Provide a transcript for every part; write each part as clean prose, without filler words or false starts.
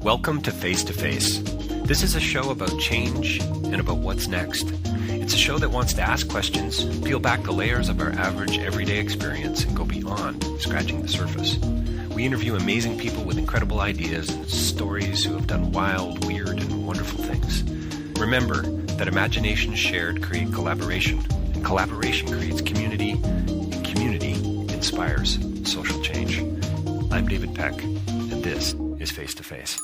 Welcome to Face to Face. This is a show about change and about what's next. It's a show that wants to ask questions, peel back the layers of our average everyday experience, and go beyond scratching the surface. We interview amazing people with incredible ideas and stories who have done wild, weird, and wonderful things. Remember that imagination shared creates collaboration, and collaboration creates community, and community inspires social change. I'm David Peck, and this is Face to Face.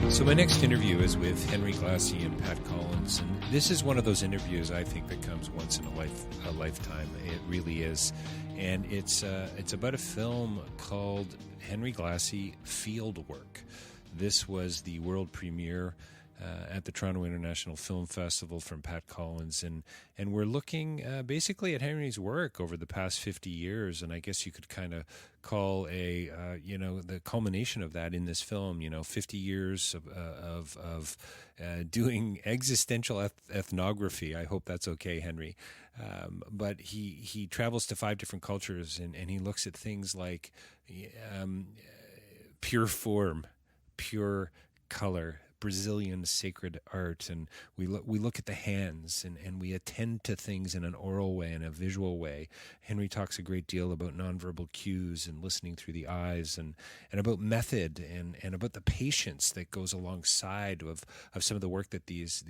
So my next interview is with Henry Glassie and Pat Collins, and this is one of those interviews I think that comes once in a lifetime. It really is, and it's about a film called Henry Glassie Fieldwork. This was the world premiere at the Toronto International Film Festival from Pat Collins, and we're looking basically at Henry's work over the past 50 years, and I guess you could kind of call the culmination of that in this film. 50 years of doing existential ethnography. I hope that's okay, Henry. But he travels to 5 different cultures, and he looks at things like pure form, pure color, Brazilian sacred art, and we look at the hands and we attend to things in an oral way and a visual way. Henry talks a great deal about nonverbal cues and listening through the eyes, and about method and about the patience that goes alongside of some of the work that these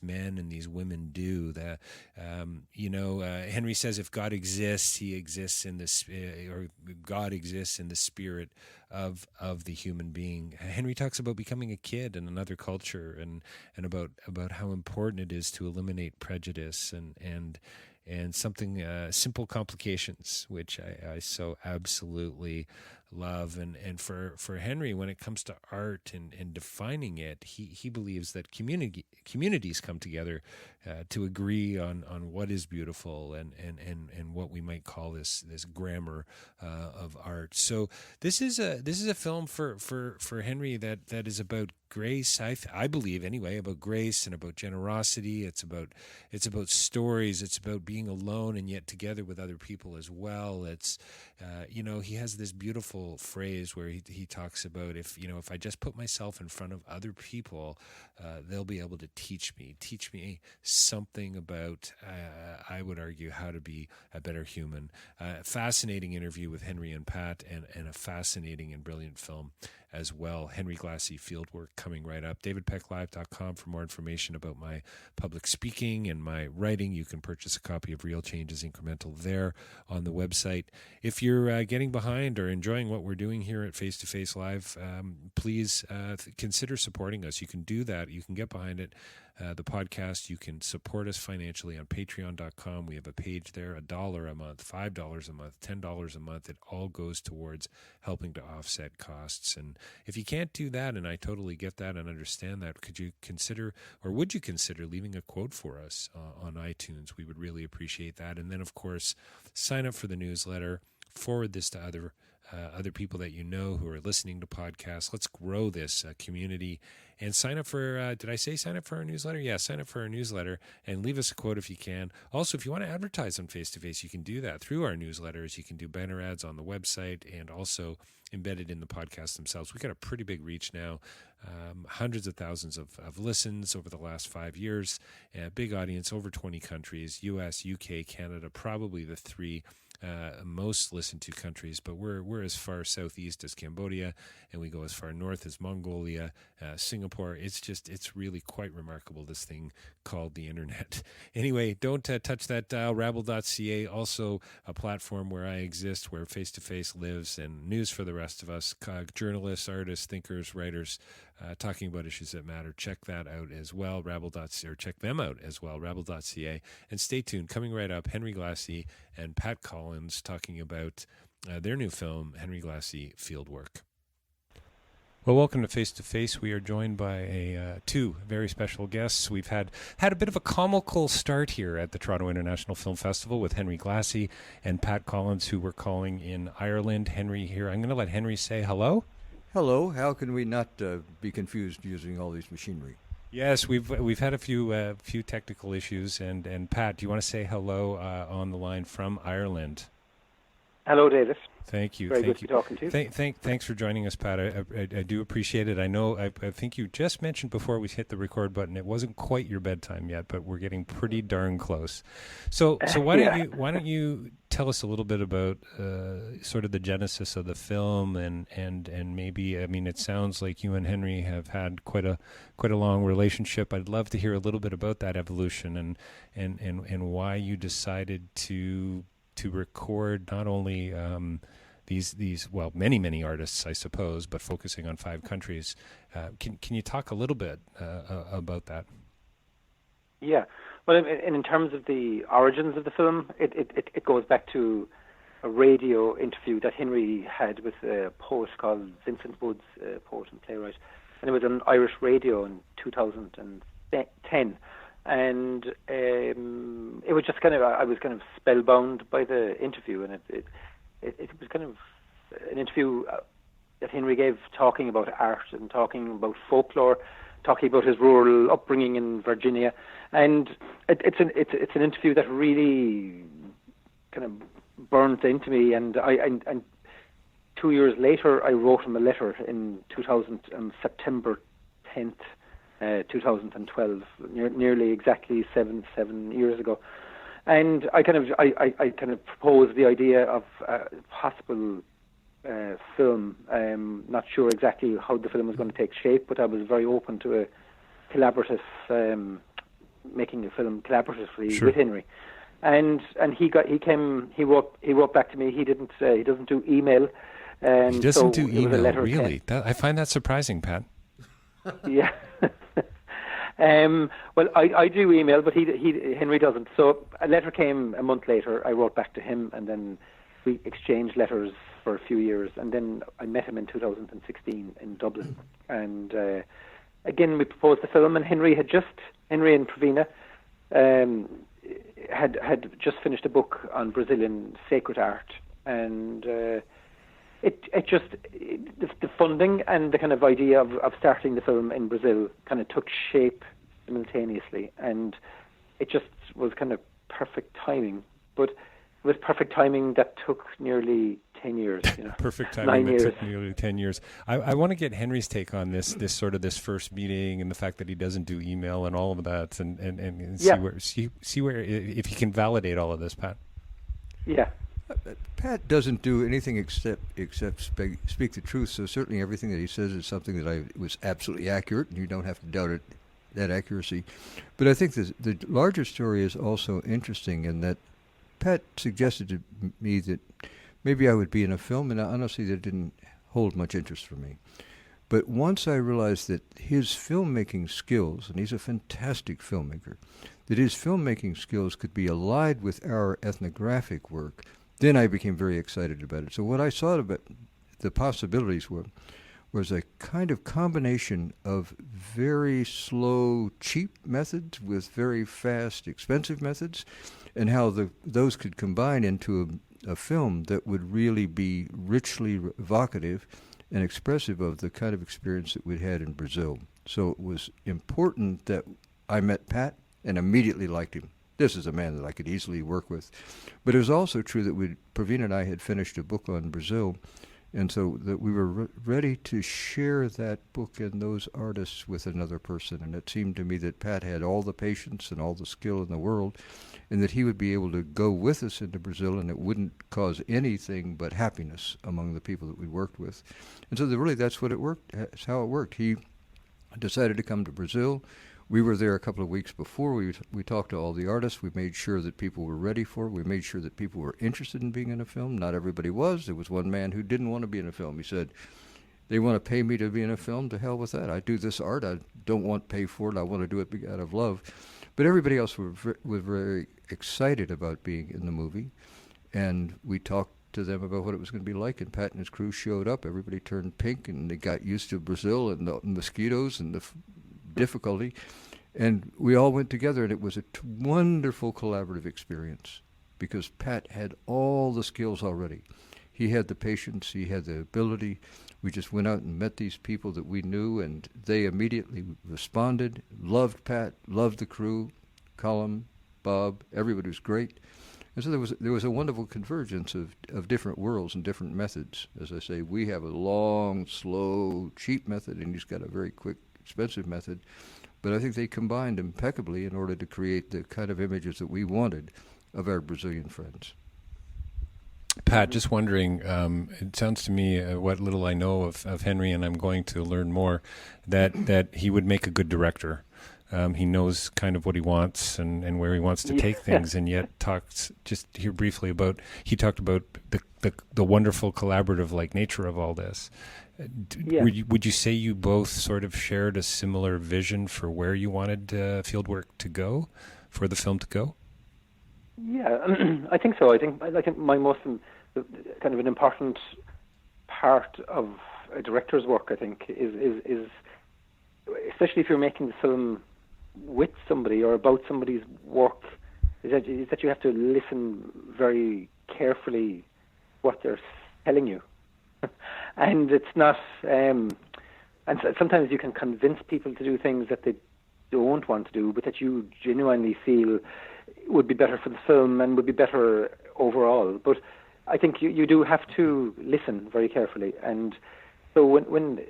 men and these women do. Henry says if God exists, he exists in or God exists in the spirit of the human being. Henry talks about becoming a kid in another culture, and about how important it is to eliminate prejudice and something simple complications, which I so absolutely love. And for Henry, when it comes to art and defining it, he believes that communities come together to agree on what is beautiful and what we might call this grammar of art. So this is a film for Henry that is about grace. I believe anyway, about grace and about generosity. It's about stories. It's about being alone and yet together with other people as well. It's he has this beautiful phrase where he talks about if I just put myself in front of other people, they'll be able to teach me something about, I would argue, how to be a better human. Fascinating interview with Henry and Pat, and a fascinating and brilliant film as well. Henry Glassie Fieldwork coming right up. DavidPeckLive.com for more information about my public speaking and my writing. You can purchase a copy of Real Change is Incremental there on the website. If you're getting behind or enjoying what we're doing here at Face to Face Live, please consider supporting us. You can do that. You can get behind it. The podcast, you can support us financially on patreon.com. We have a page there, $1 a month, $5 a month, $10 a month. It all goes towards helping to offset costs. And if you can't do that, and I totally get that and understand that, would you consider leaving a quote for us on iTunes? We would really appreciate that. And then, of course, sign up for the newsletter, forward this to other people that you know who are listening to podcasts. Let's grow this community. And sign up for, did I say sign up for our newsletter? Yeah, sign up for our newsletter and leave us a quote if you can. Also, if you want to advertise on Face to Face, you can do that through our newsletters. You can do banner ads on the website and also embedded in the podcast themselves. We've got a pretty big reach now, hundreds of thousands of listens over the last 5 years, a big audience, over 20 countries, US, UK, Canada, probably the 3 most listened to countries, but we're as far southeast as Cambodia, and we go as far north as Mongolia, Singapore. It's really quite remarkable, this thing called the internet. Anyway, don't touch that dial. Rabble.ca, also a platform where I exist, where Face to Face lives, and news for the rest of us, journalists, artists, thinkers, writers, talking about issues that matter. Check that out as well, or check them out as well, Rabble.ca. And stay tuned, coming right up, Henry Glassie and Pat Collins talking about their new film, Henry Glassie Fieldwork. Well, welcome to Face to Face. We are joined by 2 very special guests. We've had a bit of a comical start here at the Toronto International Film Festival with Henry Glassie and Pat Collins, who we're calling in Ireland. Henry here. I'm going to let Henry say hello. Hello. How can we not be confused using all these machinery? Yes, we've had a few technical issues, and Pat, do you want to say hello on the line from Ireland? Hello, David. Thank you. Very Thank good you. to be talking to you. Thanks for joining us, Pat. I do appreciate it. I know. I think you just mentioned before we hit the record button, it wasn't quite your bedtime yet, but we're getting pretty darn close. So why don't you tell us a little bit about sort of the genesis of the film, and maybe, I mean, it sounds like you and Henry have had quite a long relationship. I'd love to hear a little bit about that evolution and why you decided to record not only these many artists, I suppose, but focusing on 5 countries. Can you talk a little bit about that? Yeah. Well, in terms of the origins of the film, it goes back to a radio interview that Henry had with a poet called Vincent Woods, a poet and playwright, and it was on Irish radio in 2010. And it was just I was kind of spellbound by the interview, and it was kind of an interview that Henry gave, talking about art and talking about folklore, talking about his rural upbringing in Virginia, and it's an interview that really kind of burnt into me. And and 2 years later, I wrote him a letter in 2000 on September 10th. 2012, nearly exactly seven years ago, and I kind of proposed the idea of a possible film. Not sure exactly how the film was going to take shape, but I was very open to a collaborative, making a film collaboratively with Henry, and he wrote back to me. He doesn't do email. He doesn't do email, really? I find that surprising, Pat. Yeah. Well, I do email, but Henry doesn't. So a letter came a month later. I wrote back to him, and then we exchanged letters for a few years. And then I met him in 2016 in Dublin. And again, we proposed the film, and Henry and Pravina had just finished a book on Brazilian sacred art, and the funding and the kind of idea of starting the film in Brazil kind of took shape simultaneously, and it just was kind of perfect timing. But it was perfect timing that took nearly 10 years. Perfect timing that took nearly 10 years. I want to get Henry's take on this first meeting and the fact that he doesn't do email and all of that, and see where if he can validate all of this, Pat. Yeah. Pat doesn't do anything except speak the truth, so certainly everything that he says is something that was absolutely accurate, and you don't have to doubt that accuracy. But I think the larger story is also interesting in that Pat suggested to me that maybe I would be in a film, and honestly that didn't hold much interest for me. But once I realized that his filmmaking skills, and he's a fantastic filmmaker, that his filmmaking skills could be allied with our ethnographic work, then I became very excited about it. So what I saw about the possibilities was a kind of combination of very slow, cheap methods with very fast, expensive methods, and how those could combine into a film that would really be richly evocative and expressive of the kind of experience that we'd had in Brazil. So it was important that I met Pat and immediately liked him. This is a man that I could easily work with. But it was also true that Pravina and I had finished a book on Brazil, and so that we were ready to share that book and those artists with another person. And it seemed to me that Pat had all the patience and all the skill in the world, and that he would be able to go with us into Brazil, and it wouldn't cause anything but happiness among the people that we worked with. And so that's That's how it worked. He decided to come to Brazil. We were there a couple of weeks before. We talked to all the artists. We made sure that people were ready for it. We made sure that people were interested in being in a film. Not everybody was. There was one man who didn't want to be in a film. He said, they want to pay me to be in a film? To hell with that. I do this art. I don't want to pay for it. I want to do it out of love. But everybody else was very excited about being in the movie. And we talked to them about what it was going to be like, and Pat and his crew showed up. Everybody turned pink, and they got used to Brazil and the mosquitoes and the difficulty, and we all went together, and it was a wonderful collaborative experience because Pat had all the skills already. he had the patience, he had the ability. We just went out and met these people that we knew, and they immediately responded, loved Pat, loved the crew, Colin, Bob, everybody was great. And so there was a wonderful convergence of different worlds and different methods. As I say, we have a long, slow, cheap method, and he's got a very quick, expensive method. But I think they combined impeccably in order to create the kind of images that we wanted of our Brazilian friends. Pat, just wondering, it sounds to me, what little I know of Henry, and I'm going to learn more, that he would make a good director. He knows kind of what he wants and where he wants to take things, and yet talks just here briefly about, he talked about the wonderful collaborative nature of all this. Would you say you both sort of shared a similar vision for where you wanted Fieldwork to go, for the film to go? Yeah, I think so. I think my most kind of an important part of a director's work, I think, is especially if you're making the film with somebody or about somebody's work, is that you have to listen very carefully what they're telling you. And it's not, and sometimes you can convince people to do things that they don't want to do, but that you genuinely feel would be better for the film and would be better overall. But I think you do have to listen very carefully. And so when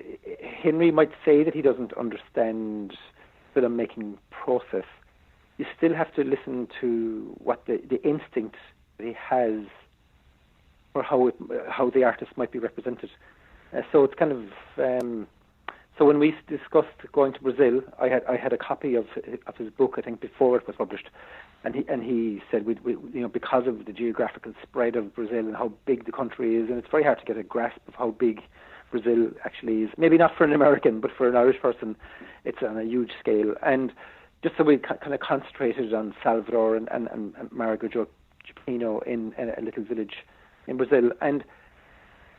Henry might say that he doesn't understand filmmaking process, you still have to listen to what the instinct that he has, or how the artist might be represented. So it's kind of so when we discussed going to Brazil, I had a copy of his book, I think, before it was published, and he said we because of the geographical spread of Brazil and how big the country is, and it's very hard to get a grasp of how big Brazil actually is. Maybe not for an American, but for an Irish person, it's on a huge scale. And just so we kind of concentrated on Salvador and Margot Jopino in a little village in Brazil, and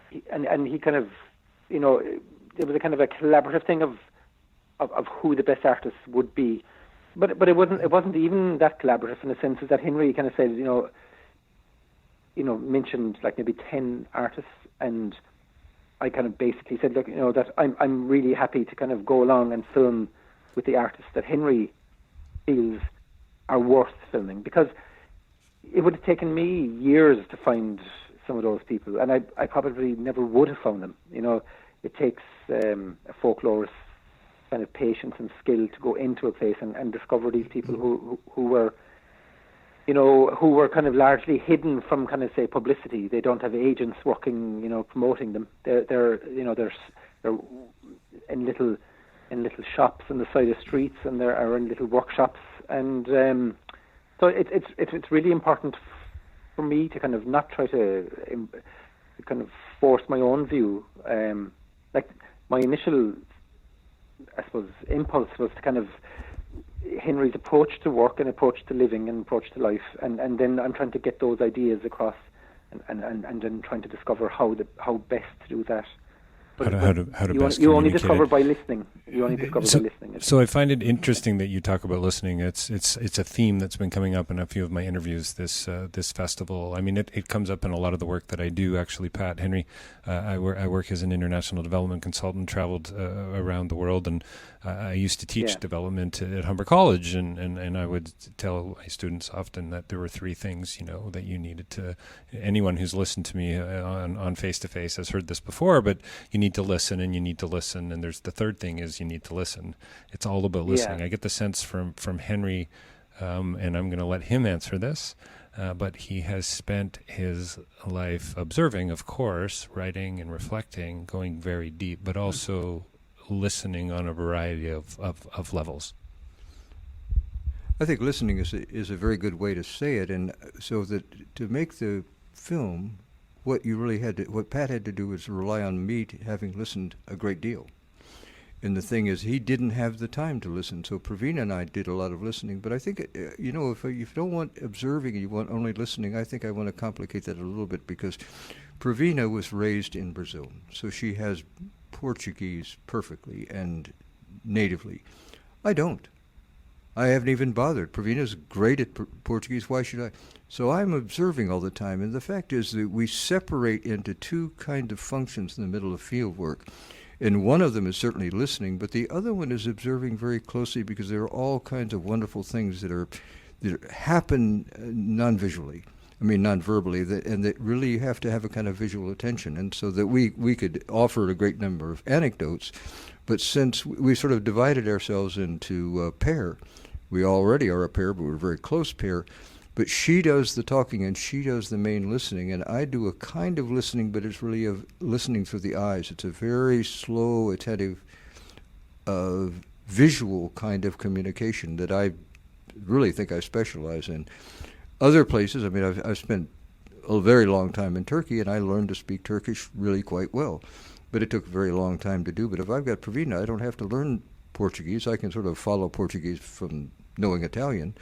he kind of, it was a kind of a collaborative thing of who the best artists would be, but it wasn't even that collaborative in the sense that Henry kind of said, mentioned like maybe 10 artists, and I kind of basically said, look, that I'm really happy to kind of go along and film with the artists that Henry feels are worth filming, because it would have taken me years to find some of those people, and I probably never would have found them. It takes a folklorist kind of patience and skill to go into a place and discover these people who were kind of largely hidden from kind of, say, publicity. They don't have agents working, promoting them. They're in little shops on the side of streets, and they are in little workshops, and so it's really important for me to kind of not try to kind of force my own view. Like my initial, I suppose, impulse was to kind of Henry's approach to work and approach to living and approach to life, and then I'm trying to get those ideas across, and then trying to discover how best to do that. How to best you only communicate discover it. by listening. You only discover by listening. So I find it interesting that you talk about listening. It's a theme that's been coming up in a few of my interviews this festival. I mean, it comes up in a lot of the work that I do. Actually, Pat, Henry, I work as an international development consultant, traveled around the world, and I used to teach development at Humber College, and I would tell my students often that there were three things, that you needed to. Anyone who's listened to me on face to face has heard this before, but you need to listen, and you need to listen, and there's the third thing is you need to listen. It's all about listening. I get the sense from Henry, and I'm going to let him answer this, but he has spent his life observing, of course, writing and reflecting, going very deep, but also listening on a variety of levels. I think listening is a very good way to say it, and so that to make the film, what Pat had to do was rely on me having listened a great deal. And the thing is, he didn't have the time to listen. So Pravina and I did a lot of listening. But I think, if you don't want observing and you want only listening, I think I want to complicate that a little bit, because Pravina was raised in Brazil. So she has Portuguese perfectly and natively. I don't. I haven't even bothered. Pravina's great at Portuguese. Why should I? So I'm observing all the time. And the fact is that we separate into two kind of functions in the middle of field work. And one of them is certainly listening, but the other one is observing very closely, because there are all kinds of wonderful things that happen non-visually. I mean, non-verbally, and that really you have to have a kind of visual attention. And so that we could offer a great number of anecdotes, but since we sort of divided ourselves into a pair, we already are a pair, but we're a very close pair. But she does the talking and she does the main listening, and I do a kind of listening, but it's really a listening through the eyes. It's a very slow, attentive, visual kind of communication that I really think I specialize in. Other places, I mean, I've spent a very long time in Turkey, and I learned to speak Turkish really quite well. But it took a very long time to do. But if I've got Pravina, I don't have to learn Portuguese. I can sort of follow Portuguese from knowing Italian.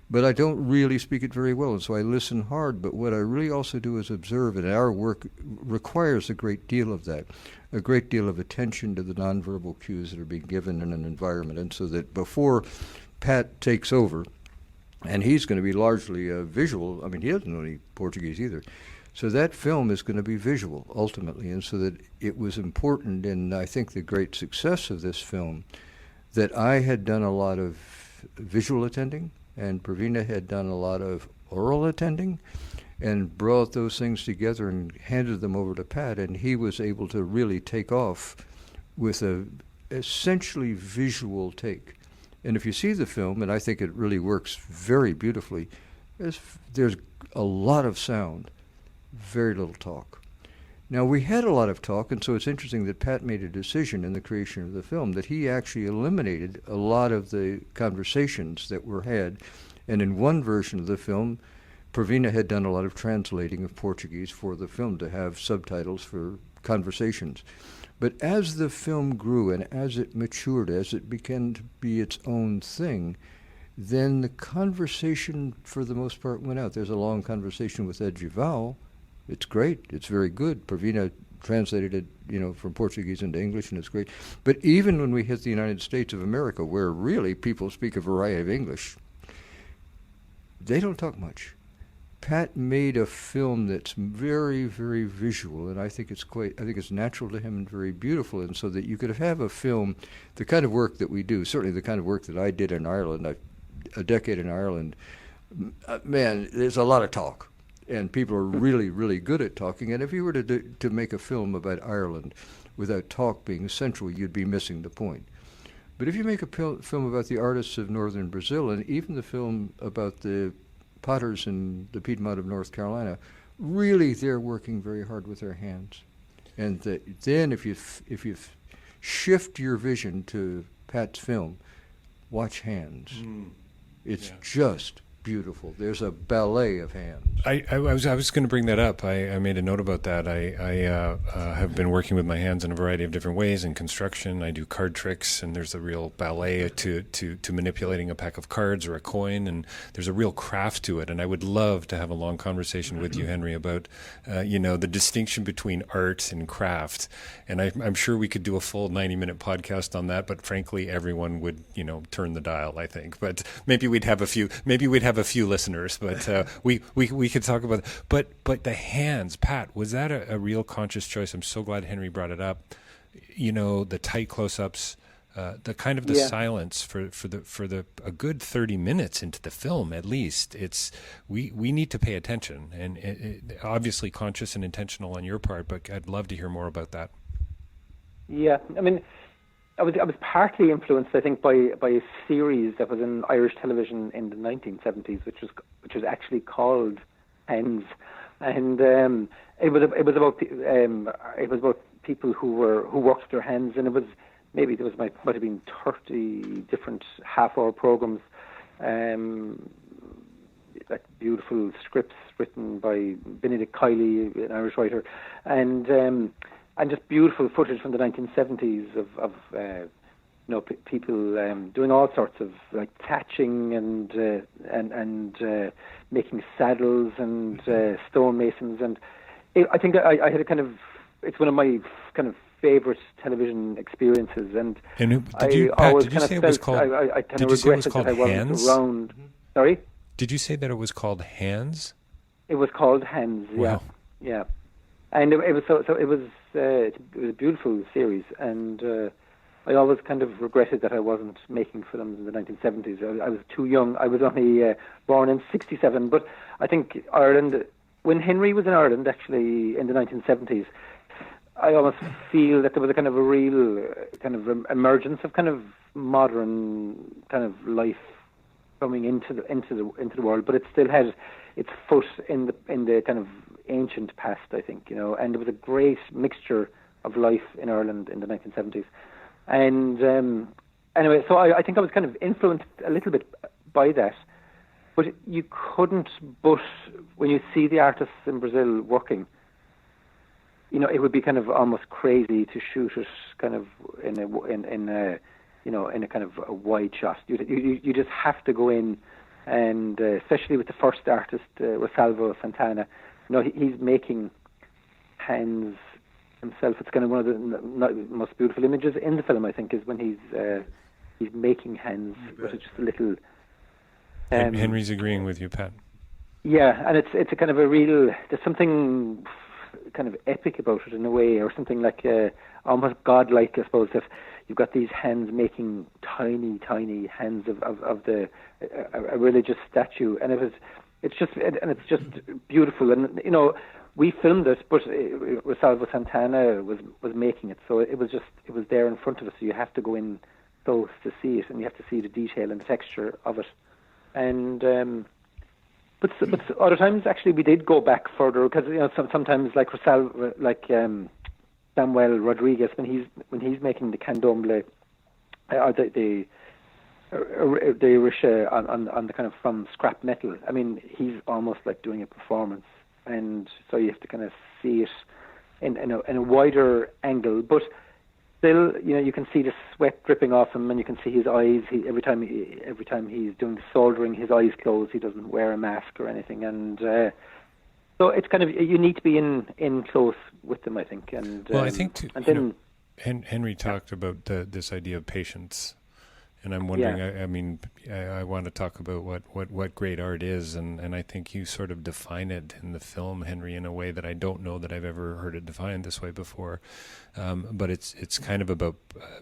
But I don't really speak it very well, and so I listen hard. But what I really also do is observe, and our work requires a great deal of that, a great deal of attention to the nonverbal cues that are being given in an environment. And so that before Pat takes over, and he's going to be largely visual. I mean, he doesn't know any Portuguese either. So that film is going to be visual, ultimately. And so that it was important, and I think the great success of this film, that I had done a lot of visual attending, and Pravina had done a lot of oral attending, and brought those things together and handed them over to Pat, and he was able to really take off with a essentially visual take. And if you see the film, and I think it really works very beautifully, there's a lot of sound, very little talk. Now, we had a lot of talk, and so it's interesting that Pat made a decision in the creation of the film that he actually eliminated a lot of the conversations that were had. And in one version of the film, Pravina had done a lot of translating of Portuguese for the film to have subtitles for conversations. But as the film grew and as it matured, as it began to be its own thing, then the conversation, for the most part, went out. There's a long conversation with Ed Gival. It's great. It's very good. Pravina translated it, from Portuguese into English, and it's great. But even when we hit the United States of America, where really people speak a variety of English, they don't talk much. Pat made a film that's very, very visual, and I think it's natural to him and very beautiful. And so that you could have a film, the kind of work that we do, certainly the kind of work that I did in Ireland, a decade in Ireland, man, there's a lot of talk. And people are really, really good at talking. And if you were to make a film about Ireland without talk being central, you'd be missing the point. But if you make a film about the artists of northern Brazil, and even the film about the potters in the Piedmont of North Carolina, really they're working very hard with their hands. And then if you shift your vision to Pat's film, watch hands. It's just beautiful. There's a ballet of hands. I was going to bring that up. I made a note about that. I have been working with my hands in a variety of different ways in construction. I do card tricks, and there's a real ballet to manipulating a pack of cards or a coin, and there's a real craft to it. And I would love to have a long conversation with you, Henry, about the distinction between art and craft. And I'm sure we could do a full 90-minute podcast on that, but frankly, everyone would turn the dial, I think. But maybe we'd have a few listeners, but we could talk about it. But the hands, Pat, was that a real conscious choice? I'm so glad Henry brought it up. The tight close-ups, the kind of the silence for a good 30 minutes into the film, at least. It's we need to pay attention, and it obviously conscious and intentional on your part. But I'd love to hear more about that. Yeah, I mean, I was partly influenced, I think, by a series that was in Irish television in the 1970s, which was actually called Hens, and it was about people who worked with their hands, and might have been 30 different half-hour programs, like beautiful scripts written by Benedict Kiley, an Irish writer, and just beautiful footage from the 1970s of people doing all sorts of like thatching and making saddles and stonemasons, and I think I had a kind of, it's one of my kind of favorite television experiences, and did you, Pat, always did you kind say of it was felt called? I kind Did of you say it was regretted called that I wasn't Hands? around. Sorry, Did you say that it was called Hands? it was called Hands. Wow. Yeah, and it was so it was a beautiful series, and I always kind of regretted that I wasn't making films in the 1970s. I was too young. I was only born in '67, but I think Ireland, when Henry was in Ireland, actually in the 1970s, I almost feel that there was a kind of a real kind of emergence of kind of modern kind of life coming into the world, but it still had its foot in the kind of ancient past, I think, and there was a great mixture of life in Ireland in the 1970s. And anyway, so I think I was kind of influenced a little bit by that. But you couldn't but, when you see the artists in Brazil working, it would be kind of almost crazy to shoot it kind of in a kind of a wide shot. You just have to go in, and especially with the first artist, Rosalvo Santana, he's making hands himself. It's kind of one of the most beautiful images in the film, I think, is when he's making hands, which is just a little. Henry's agreeing with you, Pat. Yeah, and it's a kind of a real. There's something kind of epic about it in a way, or something like almost godlike, I suppose. If you've got these hands making tiny hands of a religious statue, and it's just beautiful, and we filmed it, but Rosalvo Santana was making it, so it was there in front of us. So you have to go in close to see it, and you have to see the detail and the texture of it. And but other times actually we did go back further, because sometimes like Samuel Rodriguez, when he's making the candomblé, or the Orisha on the kind of from scrap metal. I mean, he's almost like doing a performance. And so you have to kind of see it in a wider angle, but still, you can see the sweat dripping off him, and you can see his eyes. Every time he's doing the soldering, his eyes close. He doesn't wear a mask or anything, and so it's kind of, you need to be in close with them, I think. And well, I think too, and then Henry talked about this idea of patience. And I'm wondering, I want to talk about what great art is, and I think you sort of define it in the film, Henry, in a way that I don't know that I've ever heard it defined this way before. But it's kind of about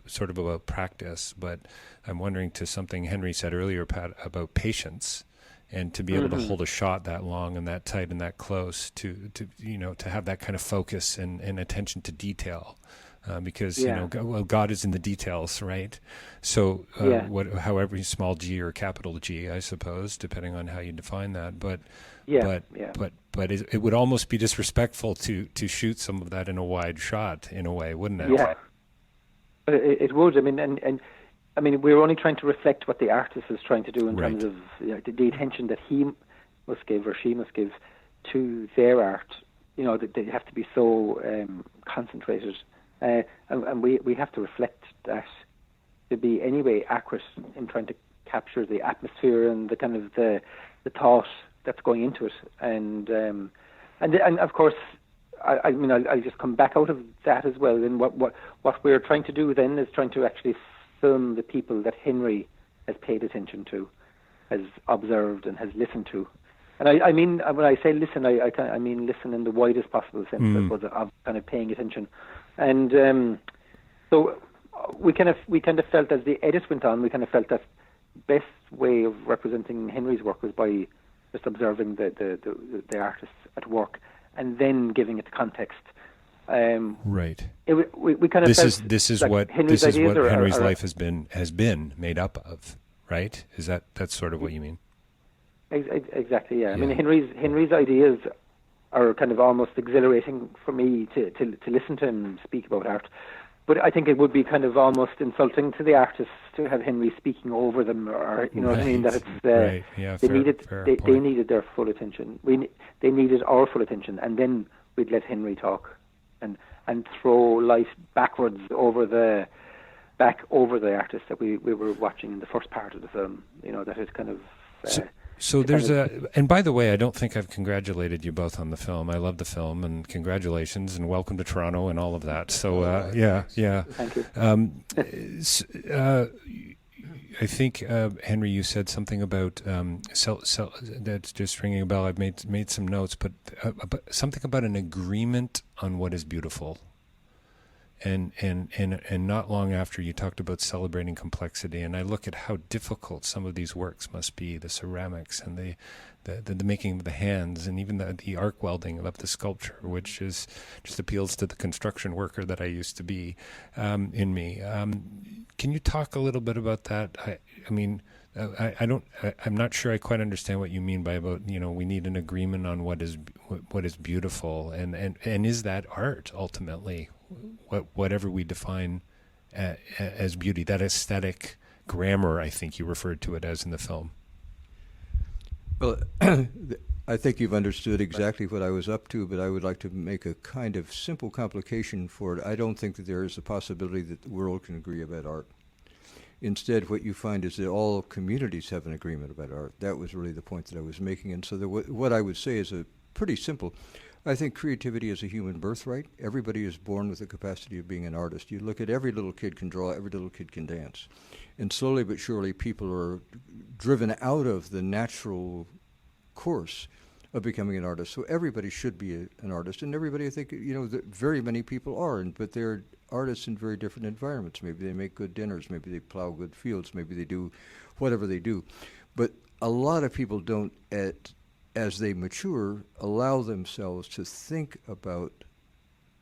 sort of about practice. But I'm wondering, to something Henry said earlier, Pat, about patience, and to be able to hold a shot that long and that tight and that close, to have that kind of focus and attention to detail. Because God is in the details, right? So, however small G or capital G, I suppose, depending on how you define that. But it would almost be disrespectful to shoot some of that in a wide shot, in a way, wouldn't it? Yeah, it would. I mean, and I mean, we're only trying to reflect what the artist is trying to do in terms of the attention that he must give or she must give to their art. That they have to be so concentrated. And we have to reflect that to be anyway accurate in trying to capture the atmosphere and the kind of the thought that's going into it, and of course, I'll just come back out of that as well. And what we're trying to do then is trying to actually film the people that Henry has paid attention to, has observed and has listened to. And I mean, when I say listen, I mean listen in the widest possible sense, I suppose, of kind of paying attention. And so we kind of felt, as the edit went on, we kind of felt that best way of representing Henry's work was by just observing the artists at work and then giving it context. Right. We kind of this is what Henry's life has been made up of, right? That's sort of what you mean? Exactly. Yeah. I mean, Henry's ideas are kind of almost exhilarating for me to listen to him speak about art. But I think it would be kind of almost insulting to the artists to have Henry speaking over them, or what I mean. That it's they needed their full attention. They needed our full attention, and then we'd let Henry talk and throw life backwards over the artist that we were watching in the first part of the film. That is kind of. So there's and by the way, I don't think I've congratulated you both on the film. I love the film, and congratulations, and welcome to Toronto, and all of that. So yeah. Thank you. I think Henry, you said something about that's just ringing a bell. I've made some notes, but something about an agreement on what is beautiful. And not long after, you talked about celebrating complexity, and I look at how difficult some of these works must be, the ceramics and the making of the hands, and even the arc welding of the sculpture, which is just appeals to the construction worker that I used to be in me. Can you talk a little bit about that? I'm not sure I quite understand what you mean by we need an agreement on what is beautiful, and is that art ultimately? Whatever we define as beauty, that aesthetic grammar, I think you referred to it as in the film. Well, I think you've understood exactly what I was up to, but I would like to make a kind of simple complication for it. I don't think that there is a possibility that the world can agree about art. Instead, what you find is that all communities have an agreement about art. That was really the point that I was making. And so what I would say is pretty simple. I think creativity is a human birthright. Everybody is born with the capacity of being an artist. You look at every little kid can draw, every little kid can dance. And slowly but surely people are driven out of the natural course of becoming an artist. So everybody should be an artist. And everybody, I think, very many people are, but they're artists in very different environments. Maybe they make good dinners, maybe they plow good fields, maybe they do whatever they do. But a lot of people don't, as they mature, allow themselves to think about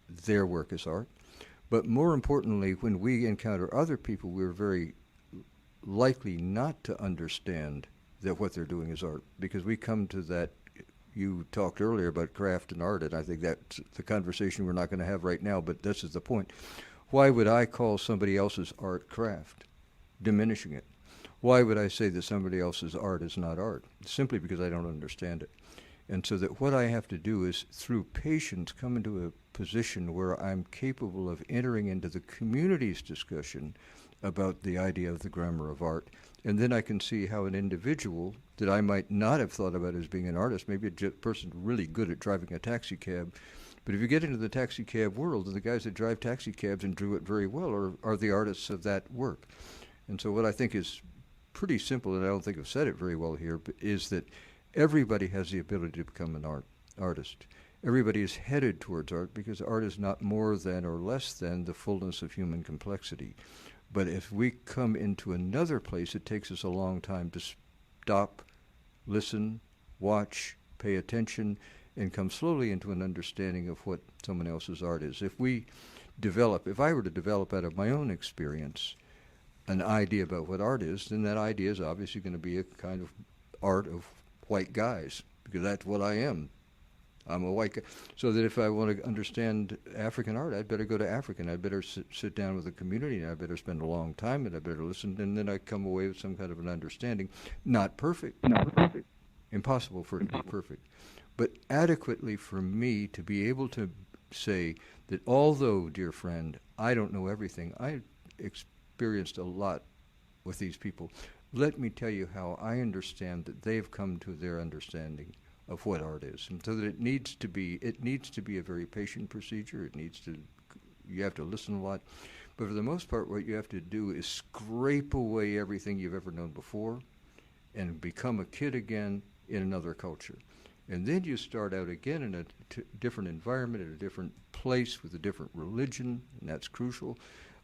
their work as art. But more importantly, when we encounter other people, we're very likely not to understand that what they're doing is art, because we come to that. You talked earlier about craft and art, and I think that's the conversation we're not going to have right now, but this is the point. Why would I call somebody else's art craft? Diminishing it. Why would I say that somebody else's art is not art? Simply because I don't understand it. And so that what I have to do is, through patience, come into a position where I'm capable of entering into the community's discussion about the idea of the grammar of art. And then I can see how an individual that I might not have thought about as being an artist, maybe a person really good at driving a taxi cab, but if you get into the taxi cab world, the guys that drive taxi cabs and do it very well are the artists of that work. And so what I think is pretty simple, and I don't think I've said it very well here, but is that everybody has the ability to become an artist. Everybody is headed towards art, because art is not more than or less than the fullness of human complexity. But if we come into another place, it takes us a long time to stop, listen, watch, pay attention, and come slowly into an understanding of what someone else's art is. If I were to develop out of my own experience an idea about what art is, then that idea is obviously going to be a kind of art of white guys, because that's what I am. I'm a white guy. So that if I want to understand African art, I'd better go to Africa, and I'd better sit down with the community, and I'd better spend a long time, and I'd better listen, and then I come away with some kind of an understanding. Not perfect. Impossible for it to be perfect. But adequately for me to be able to say that although, dear friend, I don't know everything, I experienced a lot with these people, let me tell you how I understand that they've come to their understanding of what art is. And so that it needs to be a very patient procedure. You have to listen a lot. But for the most part, what you have to do is scrape away everything you've ever known before and become a kid again in another culture. And then you start out again in a different environment, in a different place with a different religion, and that's crucial,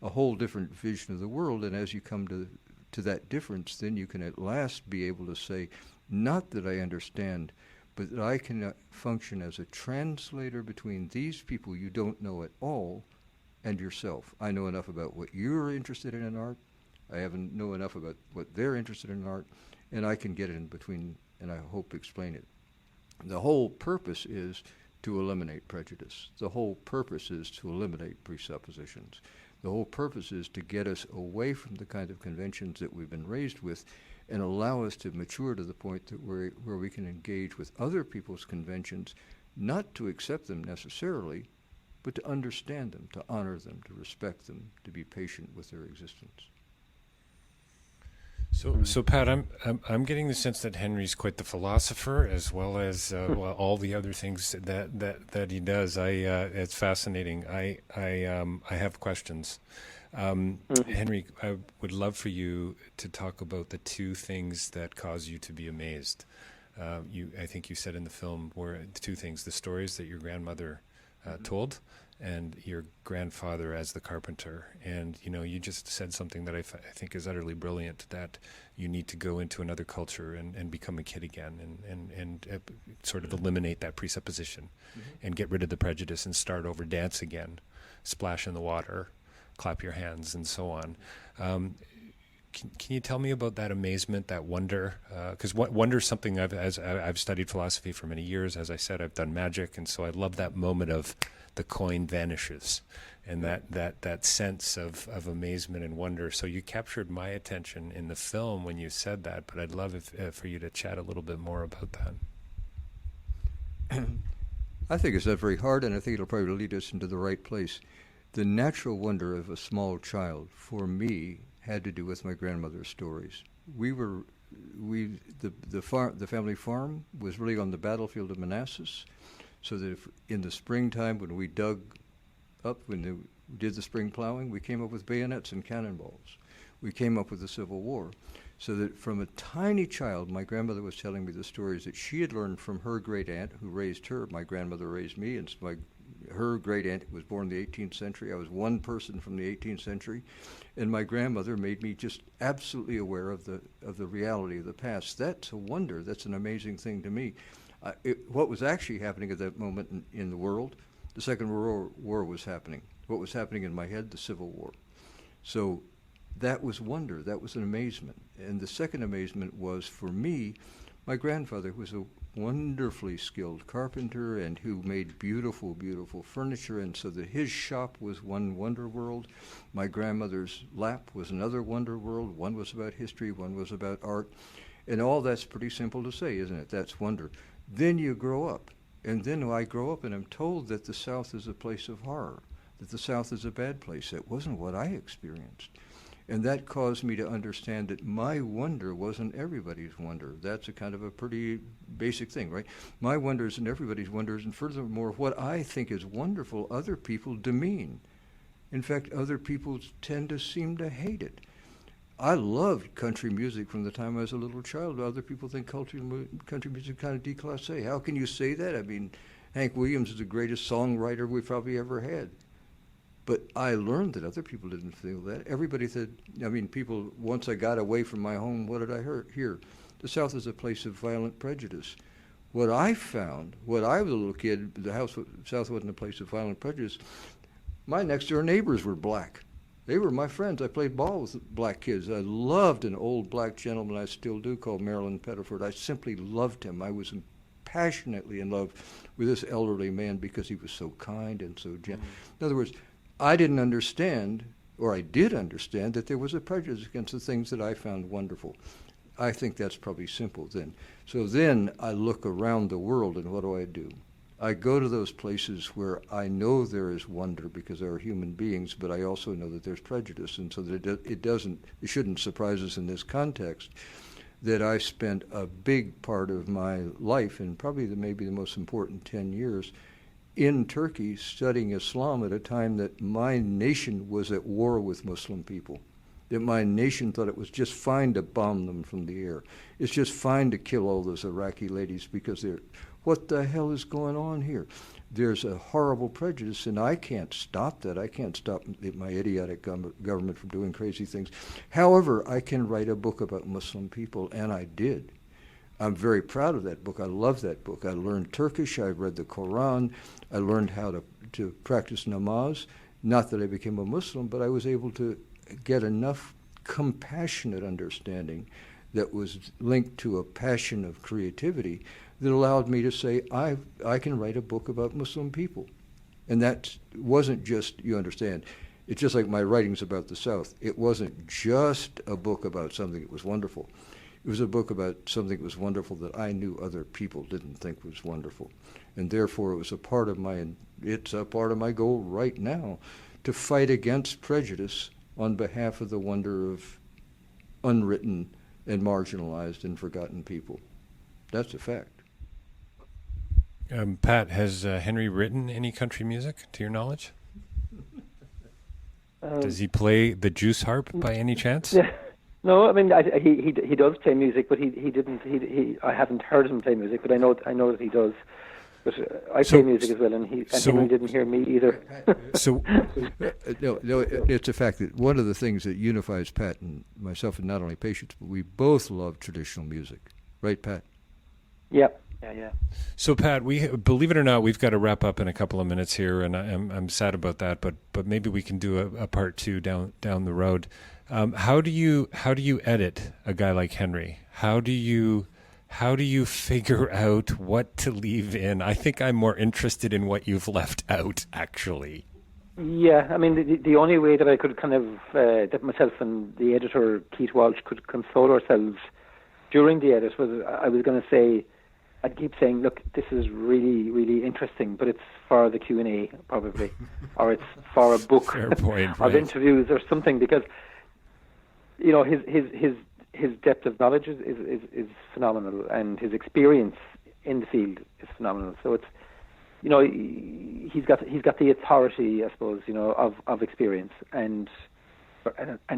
a whole different vision of the world. And as you come to that difference, then you can at last be able to say, not that I understand, but that I can function as a translator between these people you don't know at all and yourself. I know enough about what you're interested in art. I haven't know enough about what they're interested in art, and I can get in between, and I hope explain it. The whole purpose is to eliminate prejudice. The whole purpose is to eliminate presuppositions. The whole purpose is to get us away from the kind of conventions that we've been raised with and allow us to mature to the point that where we can engage with other people's conventions, not to accept them necessarily, but to understand them, to honor them, to respect them, to be patient with their existence. So Pat, I'm getting the sense that Henry's quite the philosopher, as well as well, all the other things that he does. It's fascinating. I have questions. Henry, I would love for you to talk about the two things that cause you to be amazed. I think you said in the film were two things: the stories that your grandmother told, and your grandfather as the carpenter. And you just said something that I think is utterly brilliant, that you need to go into another culture and become a kid again, and sort of eliminate that presupposition, and get rid of the prejudice and start over, dance again, splash in the water, clap your hands, and so on. Can you tell me about that amazement, that wonder? Because wonder is something I've studied philosophy for many years. As I said, I've done magic, and so I love that moment of the coin vanishes, and that sense of amazement and wonder. So you captured my attention in the film when you said that, but I'd love for you to chat a little bit more about that. I think it's not very hard, and I think it'll probably lead us into the right place. The natural wonder of a small child, for me, had to do with my grandmother's stories. The family farm was really on the battlefield of Manassas, so that if in the springtime when we dug up, we did the spring plowing, we came up with bayonets and cannonballs. We came up with the Civil War. So that from a tiny child, my grandmother was telling me the stories that she had learned from her great aunt who raised her. My grandmother raised me, and her great aunt was born in the 18th century. I was one person from the 18th century, and my grandmother made me just absolutely aware of the reality of the past. That's a wonder. That's an amazing thing to me. What was actually happening at that moment in the world, the Second World War was happening. What was happening in my head, the Civil War. So that was wonder. That was an amazement. And the second amazement was, for me, my grandfather was a wonderfully skilled carpenter and who made beautiful, beautiful furniture, and so that his shop was one wonder world. My grandmother's lap was another wonder world. One was about history, one was about art. And all that's pretty simple to say, isn't it? That's wonder. Then you grow up. And then I grow up and I'm told that the South is a place of horror, that the South is a bad place. That wasn't what I experienced. And that caused me to understand that my wonder wasn't everybody's wonder. That's a kind of a pretty basic thing, right? My wonder isn't everybody's wonders, and furthermore, what I think is wonderful, other people demean. In fact, other people tend to seem to hate it. I loved country music from the time I was a little child. Other people think country music kind of déclassé. How can you say that? I mean, Hank Williams is the greatest songwriter we've probably ever had. But I learned that other people didn't feel that. Everybody said, people, once I got away from my home, what did I hear? The South is a place of violent prejudice. What I found, when I was a little kid, the South wasn't a place of violent prejudice. My next door neighbors were black. They were my friends. I played ball with black kids. I loved an old black gentleman, I still do, called Maryland Pettiford. I simply loved him. I was passionately in love with this elderly man because he was so kind and so gentle. In other words, I didn't understand, or I did understand, that there was a prejudice against the things that I found wonderful. I think that's probably simple then. So then I look around the world, and what do? I go to those places where I know there is wonder because there are human beings, but I also know that there's prejudice, and so that it shouldn't surprise us in this context that I spent a big part of my life, and probably maybe the most important 10 years, in Turkey studying Islam at a time that my nation was at war with Muslim people, that my nation thought it was just fine to bomb them from the air. It's just fine to kill all those Iraqi ladies because what the hell is going on here? There's a horrible prejudice, and I can't stop that. I can't stop my idiotic government from doing crazy things. However, I can write a book about Muslim people, and I did. I'm very proud of that book. I love that book. I learned Turkish. I read the Quran. I learned how to practice namaz. Not that I became a Muslim, but I was able to get enough compassionate understanding that was linked to a passion of creativity that allowed me to say, I can write a book about Muslim people. And that wasn't just, you understand, it's just like my writings about the South. It wasn't just a book about something that was wonderful. It was a book about something that was wonderful that I knew other people didn't think was wonderful. And therefore it's a part of my goal right now to fight against prejudice on behalf of the wonder of unwritten and marginalized and forgotten people. That's a fact. Pat, has Henry written any country music, to your knowledge? Does he play the juice harp by any chance? Yeah. No, I mean he does play music, but he didn't. I haven't heard him play music, but I know that he does. But I play music as well, and Henry didn't hear me either. So, no, it's a fact that one of the things that unifies Pat and myself, and not only Patience, but we both love traditional music, right, Pat? Yeah. So, Pat, we believe it or not, we've got to wrap up in a couple of minutes here, and I'm sad about that. But maybe we can do a part two down the road. How do you edit a guy like Henry? How do you figure out what to leave in? I think I'm more interested in what you've left out, actually. Yeah, I mean the only way that I could kind of that myself and the editor Keith Walsh could console ourselves during the edit was I was going to say. I'd keep saying, look, this is really, really interesting, but it's for the Q&A probably, or it's for a book of interviews or something, because his depth of knowledge is phenomenal, and his experience in the field is phenomenal. So it's he's got the authority, I suppose, of experience, and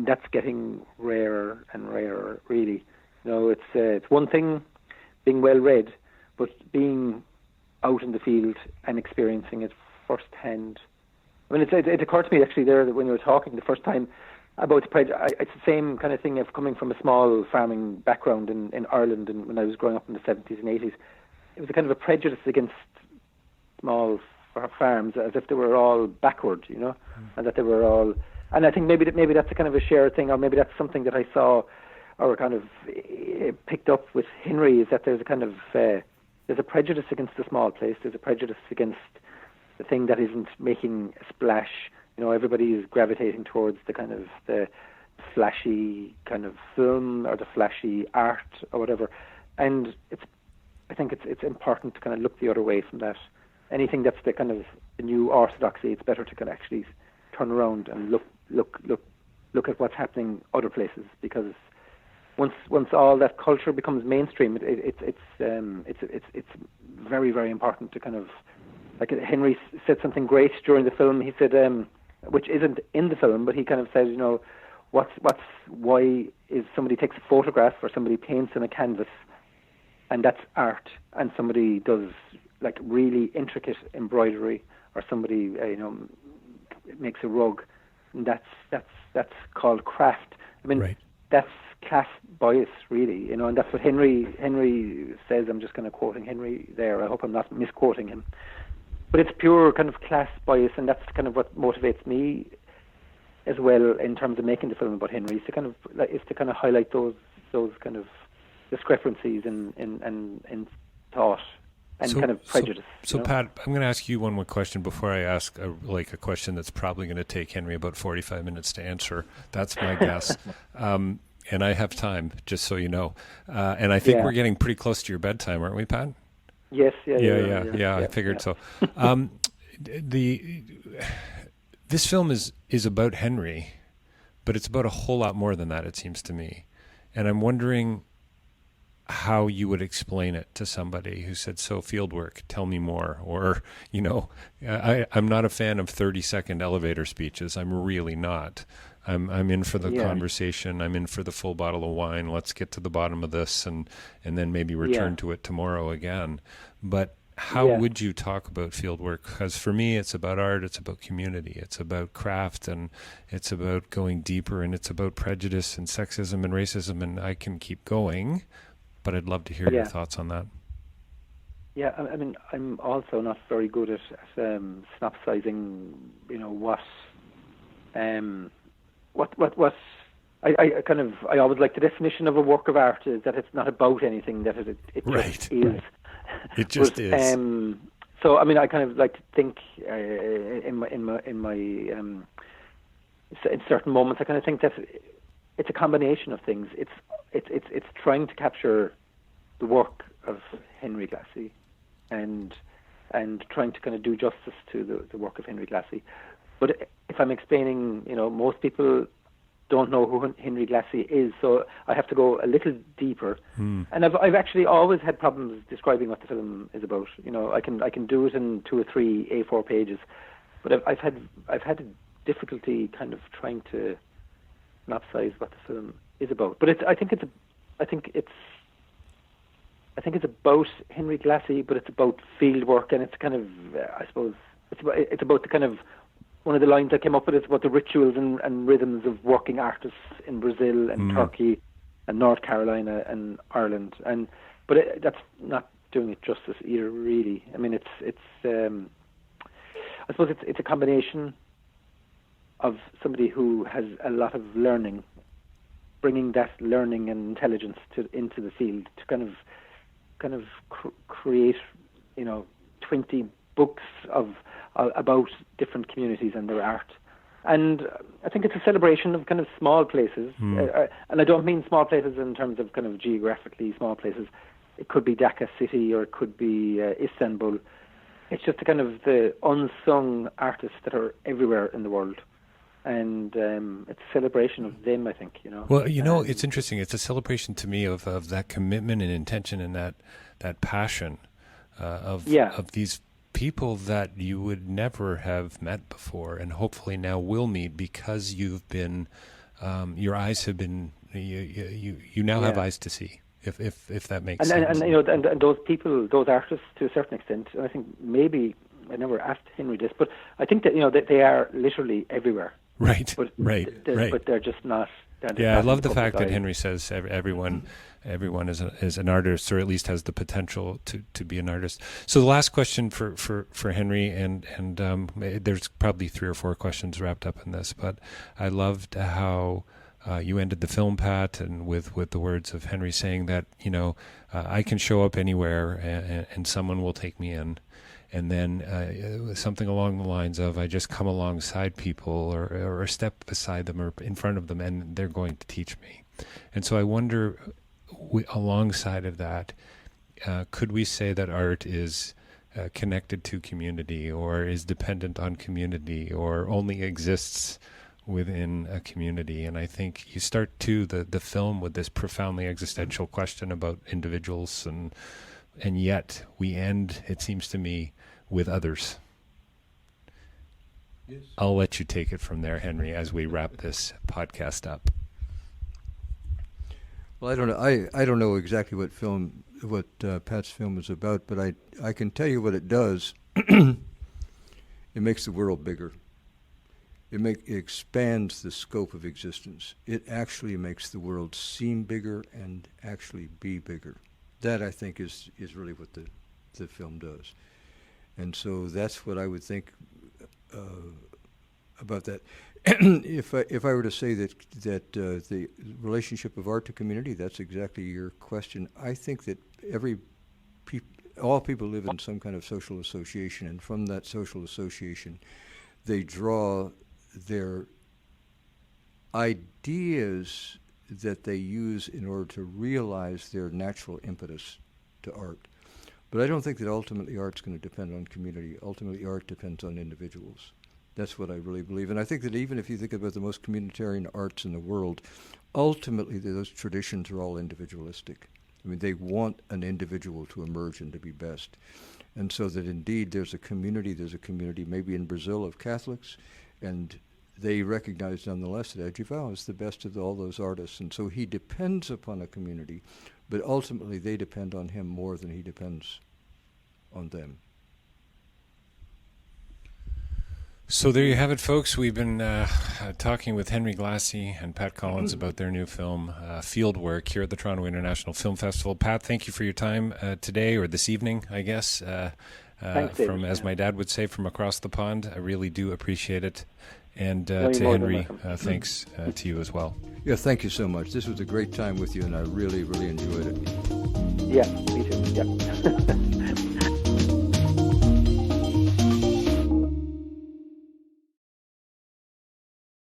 that's getting rarer and rarer, really. It's one thing being well read, but being out in the field and experiencing it firsthand. I mean, it occurred to me actually there that when you were talking the first time about the prejudice, it's the same kind of thing of coming from a small farming background in Ireland, and when I was growing up in the 70s and 80s, it was a kind of a prejudice against small farms, as if they were all backward, and that they were all. And I think maybe that's a kind of a shared thing, or maybe that's something that I saw or kind of picked up with Henry, is that there's a kind of there's a prejudice against the small place. There's a prejudice against the thing that isn't making a splash. Everybody is gravitating towards the kind of the flashy kind of film or the flashy art or whatever. And I think it's important to kind of look the other way from that. Anything that's the kind of the new orthodoxy, it's better to kind of actually turn around and look at what's happening other places, because once all that culture becomes mainstream, it's very, very important to kind of, like Henry said something great during the film. He said, which isn't in the film, but he kind of said, why is somebody takes a photograph or somebody paints on a canvas, and that's art, and somebody does like really intricate embroidery, or somebody makes a rug, and that's called craft. I mean, that's class bias, really, and that's what Henry says. I'm just kind of quoting Henry there. I hope I'm not misquoting him, but it's pure kind of class bias, and that's kind of what motivates me as well in terms of making the film about Henry. Is to kind of highlight those kind of discrepancies in thought and kind of prejudice. So Pat, I'm going to ask you one more question before I ask a question that's probably going to take Henry about 45 minutes to answer. That's my guess. And I have time, just so you know. And I think we're getting pretty close to your bedtime, aren't we, Pat? Yes. Yeah. I figured so. This film is about Henry, but it's about a whole lot more than that, it seems to me. And I'm wondering how you would explain it to somebody who said, so Fieldwork, tell me more. Or, I'm not a fan of 30-second elevator speeches. I'm really not. I'm in for the conversation. I'm in for the full bottle of wine. Let's get to the bottom of this and then maybe return to it tomorrow again. But how would you talk about Fieldwork? Because for me, it's about art, it's about community, it's about craft, and it's about going deeper, and it's about prejudice and sexism and racism, and I can keep going, but I'd love to hear your thoughts on that. Yeah, I mean, I'm also not very good at synopsizing, what I always like the definition of a work of art is that it's not about anything, that it just is. It just is. So I mean, I kind of like to think in my in certain moments, I kind of think that it's a combination of things. It's trying to capture the work of Henry Glassie, and trying to kind of do justice to the work of Henry Glassie. But if I'm explaining, most people don't know who Henry Glassie is, so I have to go a little deeper. Hmm. And I've actually always had problems describing what the film is about. You know, I can do it in 2 or 3 A4 pages, but I've had a difficulty kind of trying to synopsize what the film is about. But I think it's about Henry Glassie, but it's about Fieldwork, and it's kind of I suppose it's about the kind of, one of the lines I came up with is about the rituals and rhythms of working artists in Brazil and Turkey and North Carolina and Ireland. But that's not doing it justice either, really. I mean, I suppose it's a combination of somebody who has a lot of learning, bringing that learning and intelligence into the field to kind of create, 20 books about different communities and their art. And I think it's a celebration of kind of small places. And I don't mean small places in terms of kind of geographically small places. It could be Dhaka City, or it could be Istanbul. It's just the unsung artists that are everywhere in the world. And it's a celebration of them, I think, Well, it's interesting. It's a celebration to me of that commitment and intention and that passion of these people that you would never have met before, and hopefully now will meet, because you've been, your eyes have been, you now have eyes to see, if that makes sense. And those people, those artists, to a certain extent, and I think maybe I never asked Henry this, but I think that that they are literally everywhere. Right. But they're just not. Yeah, I love the fact that Henry says everyone is an artist, or at least has the potential to be an artist. So the last question for Henry, and there's probably 3 or 4 questions wrapped up in this, but I loved how you ended the film, Pat, and with the words of Henry saying that I can show up anywhere and someone will take me in. And then something along the lines of, I just come alongside people or step beside them or in front of them, and they're going to teach me. And so I wonder, alongside of that, could we say that art is connected to community, or is dependent on community, or only exists within a community? And I think you start the film with this profoundly existential question about individuals, and yet we end, it seems to me, with others. Yes. I'll let you take it from there, Henry, as we wrap this podcast up. Well, I don't know exactly what Pat's film is about, but I can tell you what it does. It makes the world bigger. It expands the scope of existence. It actually makes the world seem bigger and actually be bigger. That, I think, is really what the film does. And so that's what I would think about that. If I were to say that the relationship of art to community, that's exactly your question. I think that all people live in some kind of social association, and from that social association, they draw their ideas that they use in order to realize their natural impetus to art. But I don't think that ultimately art's going to depend on community. Ultimately, art depends on individuals. That's what I really believe. And I think that even if you think about the most communitarian arts in the world, ultimately those traditions are all individualistic. I mean, they want an individual to emerge and to be best. And so that indeed there's a community maybe in Brazil of Catholics, and they recognize nonetheless that Adjivau is the best of all those artists. And so he depends upon a community, but ultimately they depend on him more than he depends on them. So there you have it, folks. We've been talking with Henry Glassie and Pat Collins about their new film, Fieldwork, here at the Toronto International Film Festival. Pat, thank you for your time today, or this evening, I guess. Thanks, David. As my dad would say, from across the pond. I really do appreciate it. And to Henry, thanks to you as well. Yeah, thank you so much. This was a great time with you, and I really, really enjoyed it. Yeah, me too. Yeah.